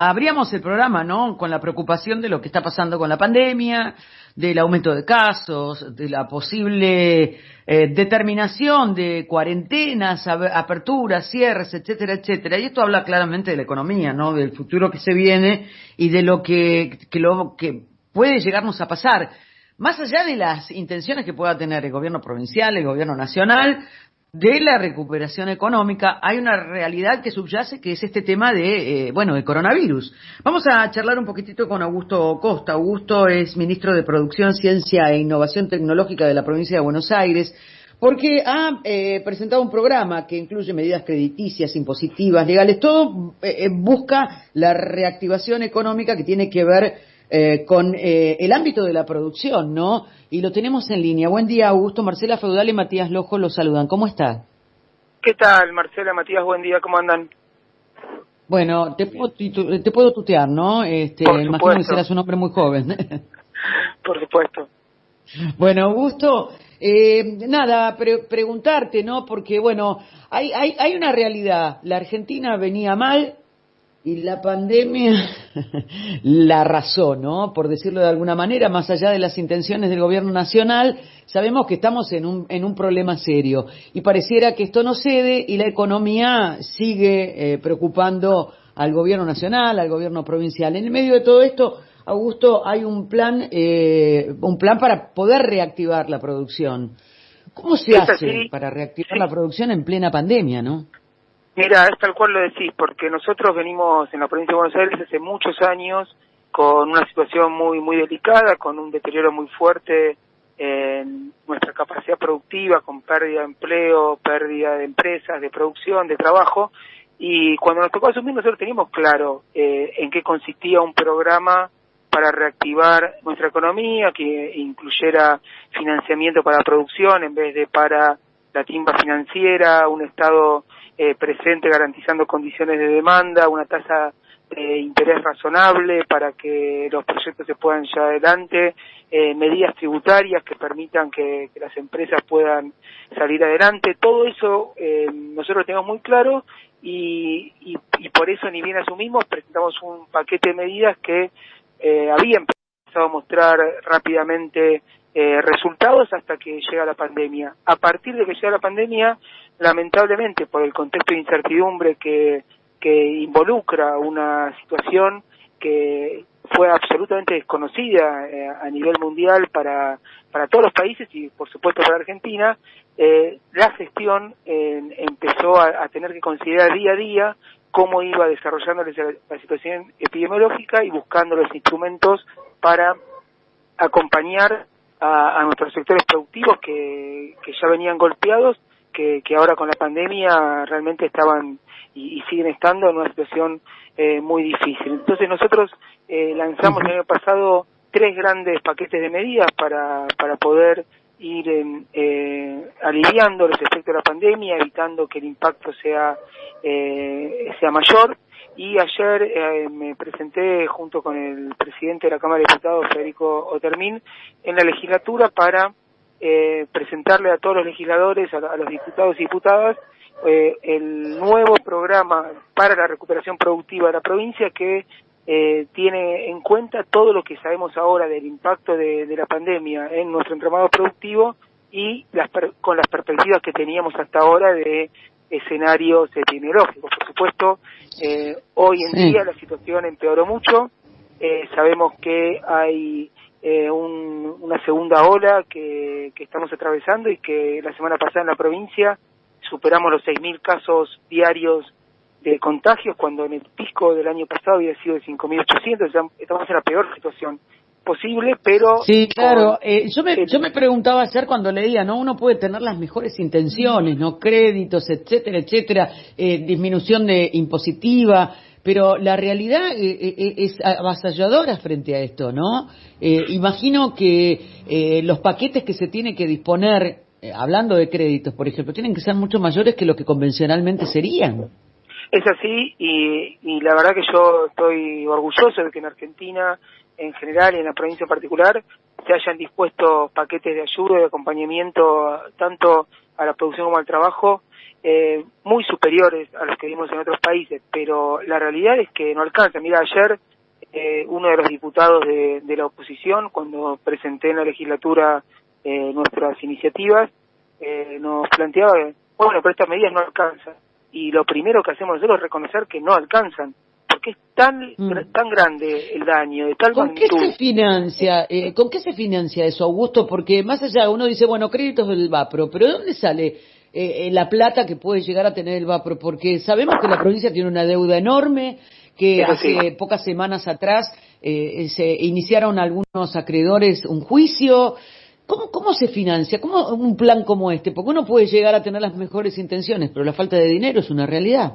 abríamos el programa, ¿no? Con la preocupación de lo que está pasando con la pandemia, del aumento de casos, de la posible determinación de cuarentenas, aperturas, cierres, etcétera, etcétera. Y esto habla claramente de la economía, ¿no? Del futuro que se viene y de lo que puede llegarnos a pasar. Más allá de las intenciones que pueda tener el gobierno provincial, el gobierno nacional, de la recuperación económica, hay una realidad que subyace, que es este tema de coronavirus. Vamos a charlar un poquitito con Augusto Costa. Augusto es ministro de Producción, Ciencia e Innovación Tecnológica de la provincia de Buenos Aires, porque ha presentado un programa que incluye medidas crediticias, impositivas, legales, todo busca la reactivación económica que tiene que ver con el ámbito de la producción, ¿no? Y lo tenemos en línea. Buen día, Augusto. Marcela Feudal y Matías Lojo los saludan. ¿Cómo está? ¿Qué tal, Marcela, Matías? Buen día, ¿cómo andan? Bueno, te puedo tutear, ¿no? Por Imagino que supuesto. serás un hombre muy joven. Por supuesto. Bueno, Augusto, preguntarte, ¿no? Porque, bueno, hay una realidad. La Argentina venía mal, y la pandemia la arrasó, ¿no? Por decirlo de alguna manera, más allá de las intenciones del gobierno nacional, sabemos que estamos en un problema serio. Y pareciera que esto no cede y la economía sigue preocupando al gobierno nacional, al gobierno provincial. En el medio de todo esto, Augusto, hay un plan para poder reactivar la producción. ¿Cómo se hace para reactivar la producción en plena pandemia, no? Mira, es tal cual lo decís, porque nosotros venimos en la provincia de Buenos Aires hace muchos años con una situación muy muy delicada, con un deterioro muy fuerte en nuestra capacidad productiva, con pérdida de empleo, pérdida de empresas, de producción, de trabajo, y cuando nos tocó asumir nosotros teníamos claro en qué consistía un programa para reactivar nuestra economía, que incluyera financiamiento para la producción en vez de para la timba financiera, un Estado presente garantizando condiciones de demanda, una tasa de interés razonable para que los proyectos se puedan llevar adelante, medidas tributarias que permitan que las empresas puedan salir adelante. Todo eso nosotros lo tenemos muy claro y por eso, ni bien asumimos, presentamos un paquete de medidas que había empezado a mostrar rápidamente resultados hasta que llega la pandemia. A partir de que llega la pandemia, lamentablemente, por el contexto de incertidumbre que involucra una situación que fue absolutamente desconocida a nivel mundial para todos los países y, por supuesto, para Argentina, la gestión empezó a tener que considerar día a día cómo iba desarrollando la situación epidemiológica y buscando los instrumentos para acompañar a nuestros sectores productivos que ya venían golpeados, que ahora con la pandemia realmente estaban y siguen estando en una situación muy difícil. Entonces nosotros lanzamos el año pasado 3 grandes paquetes de medidas para poder ir aliviando los efectos de la pandemia, evitando que el impacto sea mayor. Y ayer me presenté junto con el presidente de la Cámara de Diputados, Federico Otermin, en la legislatura para presentarle a todos los legisladores, a los diputados y diputadas, el nuevo programa para la recuperación productiva de la provincia que tiene en cuenta todo lo que sabemos ahora del impacto de la pandemia en nuestro entramado productivo y con las perspectivas que teníamos hasta ahora de escenarios epidemiológicos. Por supuesto, hoy en día la situación empeoró mucho, sabemos que hay una segunda ola que estamos atravesando y que la semana pasada en la provincia superamos los 6.000 casos diarios de contagios, cuando en el pico del año pasado había sido de 5.800, o sea, estamos en la peor situación posible, pero... Sí, claro, yo me preguntaba ayer cuando leía, ¿no? Uno puede tener las mejores intenciones, ¿no? Créditos, etcétera, etcétera, disminución de impositiva, pero la realidad es avasalladora frente a esto, ¿no? Imagino que los paquetes que se tiene que disponer, hablando de créditos, por ejemplo, tienen que ser mucho mayores que lo que convencionalmente serían. Es así, y la verdad que yo estoy orgulloso de que en Argentina en general y en la provincia en particular se hayan dispuesto paquetes de ayuda y de acompañamiento tanto a la producción como al trabajo muy superiores a los que vimos en otros países, pero la realidad es que no alcanza. Mira, ayer uno de los diputados de la oposición, cuando presenté en la legislatura nuestras iniciativas, nos planteaba, bueno, pero estas medidas no alcanzan. Y lo primero que hacemos nosotros es reconocer que no alcanzan, porque es tan grande el daño, de tal magnitud. ¿Con qué se financia? ¿Con qué se financia eso, Augusto? Porque más allá uno dice, bueno, créditos del Vapro, pero ¿de dónde sale la plata que puede llegar a tener el Vapro? Porque sabemos que la provincia tiene una deuda enorme, que Eso hace sí. pocas semanas atrás se iniciaron algunos acreedores un juicio. ¿Cómo se financia? ¿Cómo un plan como este? Porque uno puede llegar a tener las mejores intenciones, pero la falta de dinero es una realidad.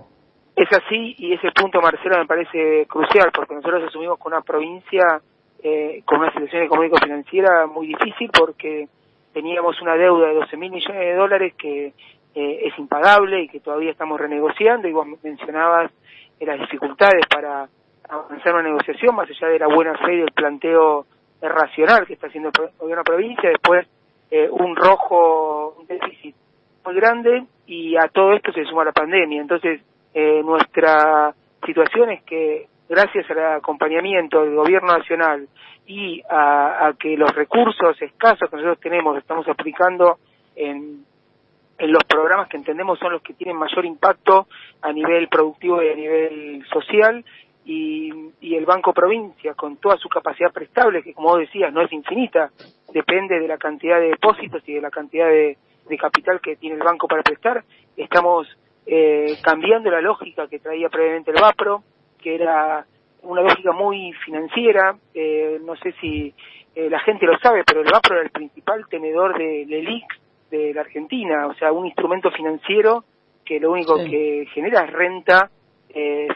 Es así, y ese punto, Marcela, me parece crucial, porque nosotros asumimos con una provincia con una situación económico-financiera muy difícil, porque teníamos una deuda de 12.000 millones de dólares que es impagable y que todavía estamos renegociando, y vos mencionabas las dificultades para avanzar una negociación, más allá de la buena fe y del planteo racional que está haciendo el gobierno de provincia. Después un déficit muy grande, y a todo esto se suma la pandemia. Entonces nuestra situación es que, gracias al acompañamiento del gobierno nacional y a que los recursos escasos que nosotros tenemos estamos aplicando en los programas que entendemos son los que tienen mayor impacto a nivel productivo y a nivel social, y el Banco Provincia, con toda su capacidad prestable, que como vos decías no es infinita, depende de la cantidad de depósitos y de la cantidad de capital que tiene el banco para prestar, estamos cambiando la lógica que traía previamente el Vapro, que era una lógica muy financiera. No sé si la gente lo sabe, pero el Vapro era el principal tenedor de LELIQ de la Argentina, o sea, un instrumento financiero que lo único que genera es renta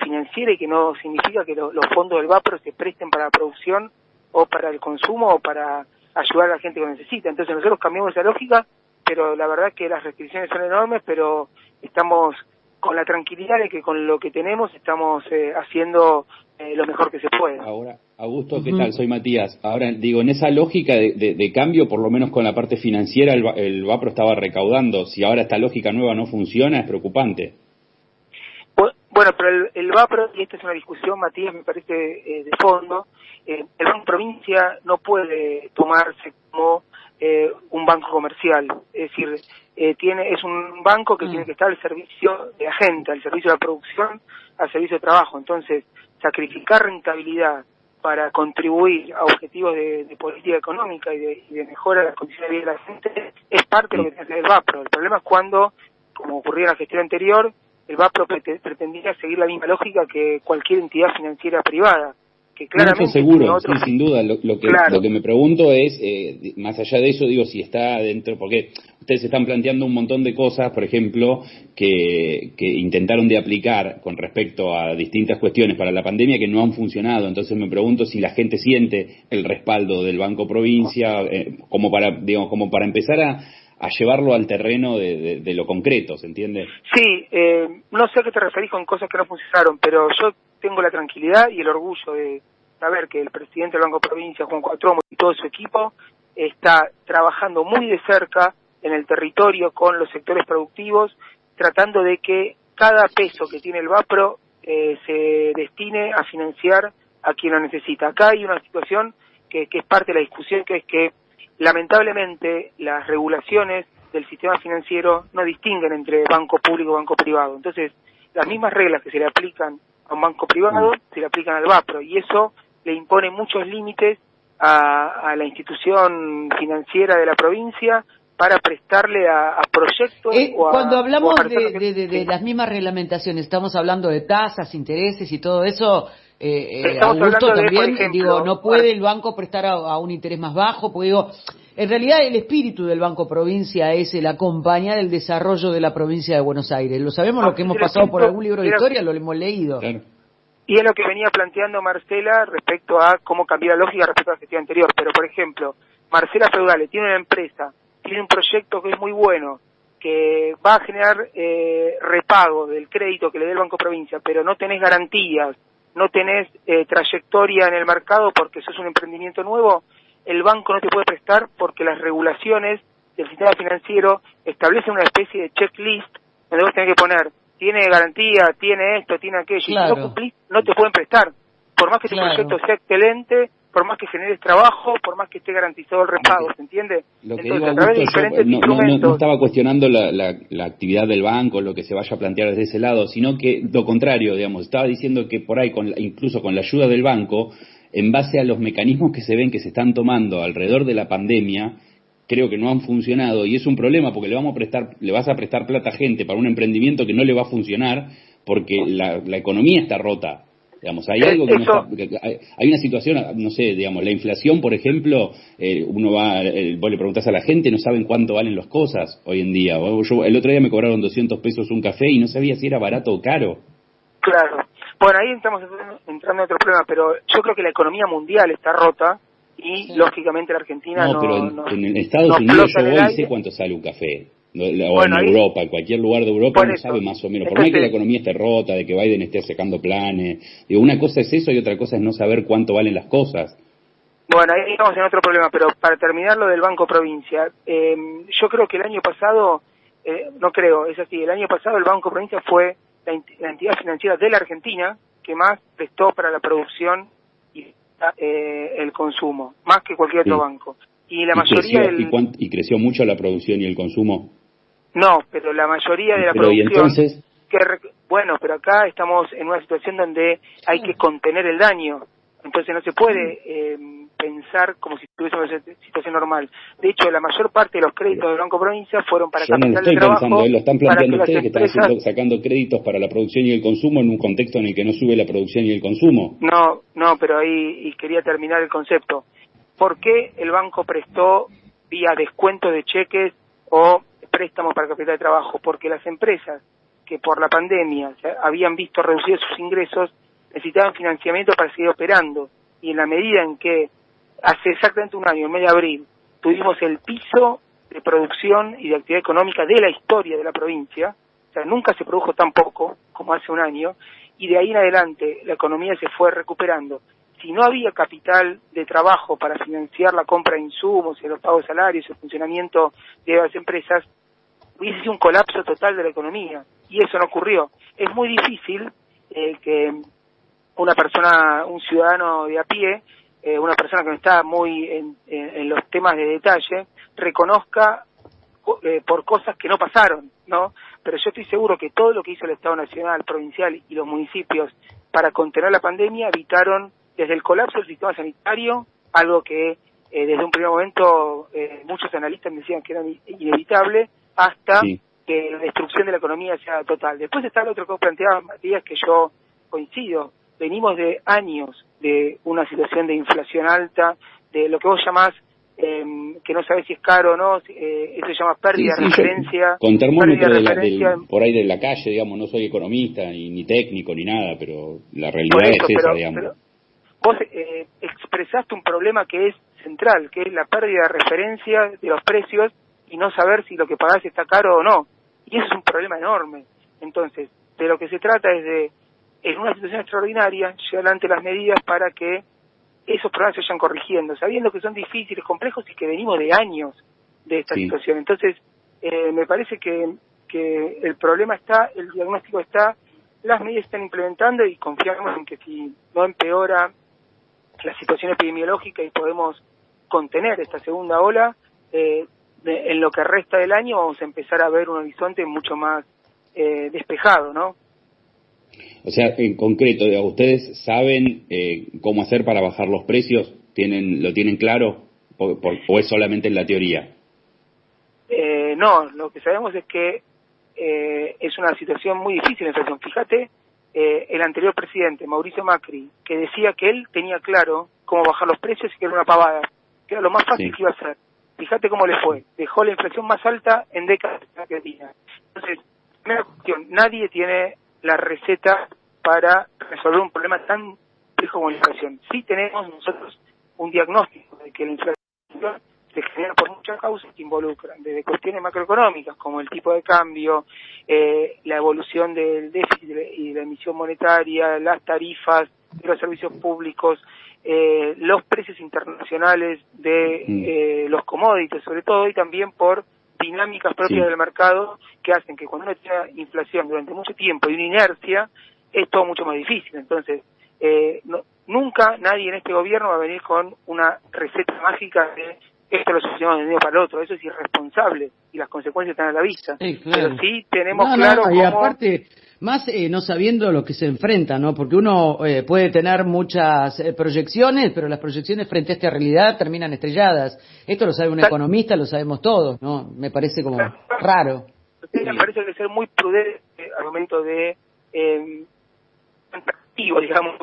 financiera, y que no significa que los fondos del Vapro se presten para la producción o para el consumo o para ayudar a la gente que lo necesita. Entonces nosotros cambiamos esa lógica, pero la verdad que las restricciones son enormes, pero estamos con la tranquilidad de que con lo que tenemos estamos haciendo lo mejor que se puede. Ahora, Augusto, ¿qué tal? Soy Matías. Ahora, digo, en esa lógica de cambio, por lo menos con la parte financiera, el Vapro estaba recaudando. Si ahora esta lógica nueva no funciona, es preocupante. Bueno, pero el Vapro, y esta es una discusión, Matías, me parece de fondo, el Banco Provincia no puede tomarse como un banco comercial, es decir, es un banco que tiene que estar al servicio de la gente, al servicio de la producción, al servicio de trabajo. Entonces, sacrificar rentabilidad para contribuir a objetivos de política económica y de mejora de las condiciones de vida de la gente es parte de lo que tiene que hacer el Vapro. El problema es cuando, como ocurrió en la gestión anterior, el Vapro pretendía seguir la misma lógica que cualquier entidad financiera privada, que claramente... No, eso seguro, sí, sin duda. Lo que me pregunto es, más allá de eso, digo, si está dentro, porque ustedes están planteando un montón de cosas, por ejemplo, que intentaron de aplicar con respecto a distintas cuestiones para la pandemia que no han funcionado. Entonces me pregunto si la gente siente el respaldo del Banco Provincia, como para empezar a llevarlo al terreno de lo concreto, ¿se entiende? Sí, no sé a qué te referís con cosas que no funcionaron, pero yo tengo la tranquilidad y el orgullo de saber que el presidente del Banco Provincia, Juan Cuatromo, y todo su equipo está trabajando muy de cerca en el territorio con los sectores productivos, tratando de que cada peso que tiene el Vapro se destine a financiar a quien lo necesita. Acá hay una situación que es parte de la discusión, que es que lamentablemente las regulaciones del sistema financiero no distinguen entre banco público y banco privado. Entonces, las mismas reglas que se le aplican a un banco privado se le aplican al Vapro, y eso le impone muchos límites a la institución financiera de la provincia para prestarle a proyectos cuando hablamos de las mismas reglamentaciones, estamos hablando de tasas, intereses y todo eso. Estamos Augusto hablando también, por ejemplo, no puede el banco prestar a un interés más bajo, porque en realidad el espíritu del Banco Provincia es el acompañar el desarrollo de la provincia de Buenos Aires. Lo sabemos, lo que hemos pasado por algún libro de historia, lo hemos leído. Claro. Y es lo que venía planteando Marcela respecto a cómo cambiar la lógica respecto a la gestión anterior. Pero, por ejemplo, Marcela Feudale tiene una empresa, tiene un proyecto que es muy bueno, que va a generar repago del crédito que le dé el Banco Provincia, pero no tenés garantías, no tenés trayectoria en el mercado porque sos un emprendimiento nuevo, el banco no te puede prestar porque las regulaciones del sistema financiero establecen una especie de checklist donde vos tenés que poner, tiene garantía, tiene esto, tiene aquello, claro. Y si no cumplís, no te pueden prestar. Por más que tu proyecto sea excelente, por más que generes trabajo, por más que esté garantizado el repago, ¿se entiende? Lo que Entonces, digo, a través de Augusto, diferentes yo instrumentos... no estaba cuestionando la actividad del banco, lo que se vaya a plantear desde ese lado, sino que lo contrario, digamos, estaba diciendo que por ahí, incluso con la ayuda del banco, en base a los mecanismos que se ven que se están tomando alrededor de la pandemia, creo que no han funcionado, y es un problema porque le vas a prestar plata a gente para un emprendimiento que no le va a funcionar porque la economía está rota. Digamos, hay algo que no está, hay una situación, no sé, digamos, la inflación, por ejemplo, vos le preguntás a la gente, no saben cuánto valen las cosas hoy en día. Yo, el otro día me cobraron 200 pesos un café y no sabía si era barato o caro. Claro. Bueno, ahí estamos entrando en otro problema, pero yo creo que la economía mundial está rota y, lógicamente, la Argentina pero en Estados Unidos yo voy y sé cuánto sale un café. O en Europa, en cualquier lugar de Europa uno sabe más o menos. Por más que la economía esté rota, de que Biden esté sacando planes. Digo, una cosa es eso y otra cosa es no saber cuánto valen las cosas. Bueno, ahí estamos en otro problema, pero para terminar lo del Banco Provincia, yo creo que el año pasado, es así, el año pasado el Banco Provincia fue la entidad financiera de la Argentina que más prestó para la producción y el consumo, más que cualquier otro banco. Y la mayoría ¿Y creció mucho la producción y el consumo? No, pero la mayoría de la producción... ¿Y entonces? Bueno, pero acá estamos en una situación donde hay que contener el daño. Entonces no se puede pensar como si estuviésemos en una situación normal. De hecho, la mayor parte de los créditos del Banco Provincia fueron para capital de trabajo. Pensando, lo están planteando ustedes que están sacando créditos para la producción y el consumo en un contexto en el que no sube la producción y el consumo. No, pero ahí quería terminar el concepto. ¿Por qué el banco prestó vía descuento de cheques o préstamos para capital de trabajo? Porque las empresas que por la pandemia habían visto reducidos sus ingresos necesitaban financiamiento para seguir operando, y en la medida en que hace exactamente un año, en mes de abril, tuvimos el piso de producción y de actividad económica de la historia de la provincia, o sea, nunca se produjo tan poco como hace un año, y de ahí en adelante la economía se fue recuperando. Si no había capital de trabajo para financiar la compra de insumos y los pagos de salarios, el funcionamiento de las empresas, hubiese sido un colapso total de la economía, y eso no ocurrió. Es muy difícil que una persona, un ciudadano de a pie, una persona que no está muy en los temas de detalle, reconozca por cosas que no pasaron, ¿no? Pero yo estoy seguro que todo lo que hizo el Estado Nacional, provincial y los municipios para contener la pandemia evitaron desde el colapso del sistema sanitario, algo que desde un primer momento muchos analistas me decían que era inevitable, hasta que la destrucción de la economía sea total. Después está el otro que vos planteabas, Matías, que yo coincido. Venimos de años de una situación de inflación alta, de lo que vos llamás, que no sabés si es caro o no, eso se llama pérdida de referencia. Con termómetro por ahí de la calle, digamos, no soy economista, ni técnico, ni nada, pero la realidad es esa, digamos. Pero vos expresaste un problema que es central, que es la pérdida de referencia de los precios y no saber si lo que pagás está caro o no. Y eso es un problema enorme. Entonces, de lo que se trata es de, en una situación extraordinaria, llevar adelante las medidas para que esos problemas se vayan corrigiendo, sabiendo que son difíciles, complejos y que venimos de años de esta situación. Entonces, me parece que el problema está, el diagnóstico está, las medidas se están implementando y confiamos en que si no empeora la situación epidemiológica y podemos contener esta segunda ola, en lo que resta del año vamos a empezar a ver un horizonte mucho más despejado, ¿no? O sea, en concreto, ¿ustedes saben cómo hacer para bajar los precios? ¿Lo tienen claro? ¿O es solamente en la teoría? No, lo que sabemos es que es una situación muy difícil la inflación. Fíjate, el anterior presidente, Mauricio Macri, que decía que él tenía claro cómo bajar los precios y que era una pavada, que era lo más fácil que iba a hacer. Fíjate cómo le fue. Dejó la inflación más alta en décadas en Argentina. Entonces, primera cuestión, nadie tiene la receta para resolver un problema tan complejo como la inflación. Sí tenemos nosotros un diagnóstico de que la inflación se genera por muchas causas que involucran, desde cuestiones macroeconómicas como el tipo de cambio, la evolución del déficit y de la emisión monetaria, las tarifas de los servicios públicos, los precios internacionales de los commodities sobre todo, y también por dinámicas propias del mercado que hacen que cuando uno tiene inflación durante mucho tiempo y una inercia, es todo mucho más difícil. Entonces, nunca nadie en este gobierno va a venir con una receta mágica de esto lo solucionamos de un día para el otro. Eso es irresponsable y las consecuencias están a la vista. Sí, claro. Pero sí tenemos claro cómo... Y aparte, más no sabiendo lo que se enfrenta, ¿no? Porque uno puede tener muchas proyecciones, pero las proyecciones frente a esta realidad terminan estrelladas. Esto lo sabe un economista, lo sabemos todos, ¿no? Me parece como raro. Me parece que ser muy prudente al momento de atractivo, digamos.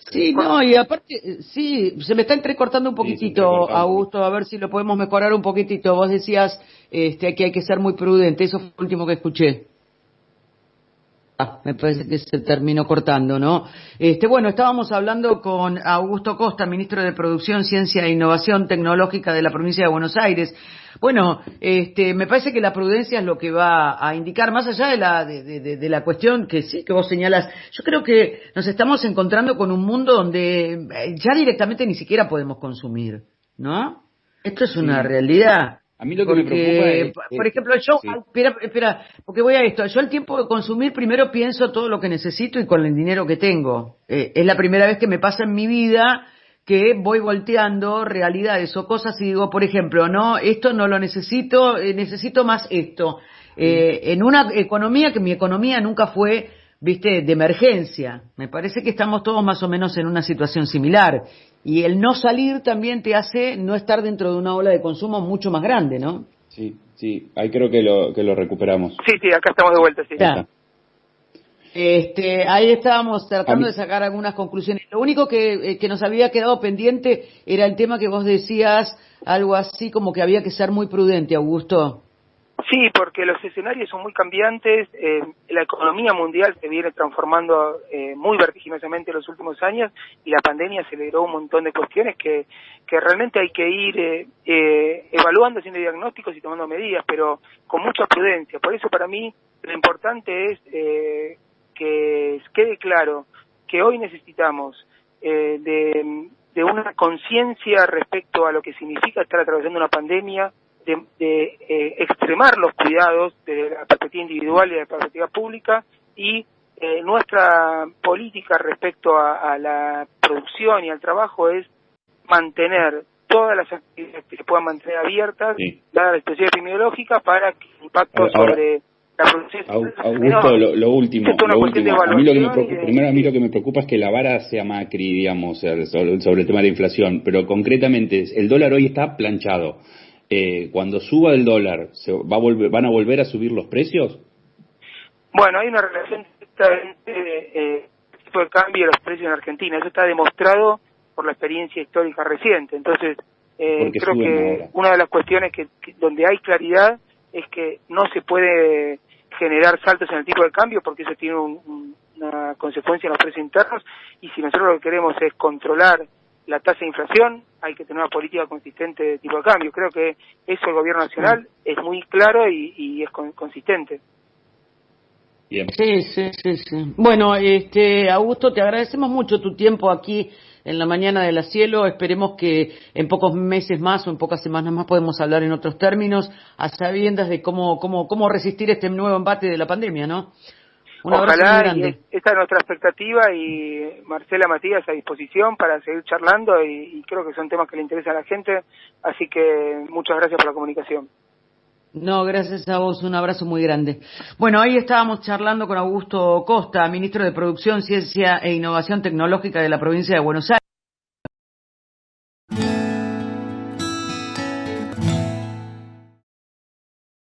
Sí, no, y aparte, sí, se me está entrecortando un poquitito, Augusto, a ver si lo podemos mejorar un poquitito. Vos decías que hay que ser muy prudente, eso fue lo último que escuché. Me parece que se terminó cortando, ¿no? Bueno, estábamos hablando con Augusto Costa, ministro de Producción, Ciencia e Innovación Tecnológica de la provincia de Buenos Aires. Bueno, me parece que la prudencia es lo que va a indicar, más allá de la cuestión que sí que vos señalas. Yo creo que nos estamos encontrando con un mundo donde ya directamente ni siquiera podemos consumir, ¿no? Esto es una realidad. A mí lo que me preocupa es... Por ejemplo, yo... Sí. Espera, porque voy a esto. Yo al tiempo de consumir primero pienso todo lo que necesito y con el dinero que tengo. Es la primera vez que me pasa en mi vida que voy volteando realidades o cosas y digo, por ejemplo, no, esto no lo necesito, necesito más esto. En una economía que mi economía nunca fue, viste, de emergencia. Me parece que estamos todos más o menos en una situación similar. Y el no salir también te hace no estar dentro de una ola de consumo mucho más grande, ¿no? Sí, ahí creo que lo recuperamos. Sí, acá estamos de vuelta, sí. Ya. Ahí estábamos tratando de sacar algunas conclusiones. Lo único que nos había quedado pendiente era el tema que vos decías, algo así como que había que ser muy prudente, Augusto. Sí, porque los escenarios son muy cambiantes, la economía mundial se viene transformando muy vertiginosamente en los últimos años y la pandemia aceleró un montón de cuestiones que realmente hay que ir evaluando, haciendo diagnósticos y tomando medidas, pero con mucha prudencia. Por eso para mí lo importante es que quede claro que hoy necesitamos de una conciencia respecto a lo que significa estar atravesando una pandemia, de extremar los cuidados desde la perspectiva individual y de la perspectiva pública y nuestra política respecto a la producción y al trabajo es mantener todas las actividades que se puedan mantener abiertas, dada la situación epidemiológica, para que el impacto sobre la producción... Augusto, lo último. A mí lo que me preocupa es que la vara sea Macri, digamos, sobre el tema de la inflación, pero concretamente el dólar hoy está planchado. Cuando suba el dólar, ¿van a volver a subir los precios? Bueno, hay una relación entre el tipo de cambio y los precios en Argentina. Eso está demostrado por la experiencia histórica reciente. Entonces, creo que una de las cuestiones que donde hay claridad es que no se puede generar saltos en el tipo de cambio porque eso tiene una consecuencia en los precios internos, y si nosotros lo que queremos es controlar la tasa de inflación, hay que tener una política consistente de tipo de cambio. Creo que eso el gobierno nacional es muy claro y es consistente. Bien. Sí. Bueno, Augusto, te agradecemos mucho tu tiempo aquí en la mañana de la Cielo. Esperemos que en pocos meses más o en pocas semanas más podemos hablar en otros términos, a sabiendas de cómo resistir este nuevo embate de la pandemia, ¿no? Un abrazo muy grande. Esta es nuestra expectativa, y Marcela, Matías a disposición para seguir charlando, y creo que son temas que le interesan a la gente, así que muchas gracias por la comunicación. No, gracias a vos, un abrazo muy grande. Bueno, ahí estábamos charlando con Augusto Costa, ministro de Producción, Ciencia e Innovación Tecnológica de la provincia de Buenos Aires.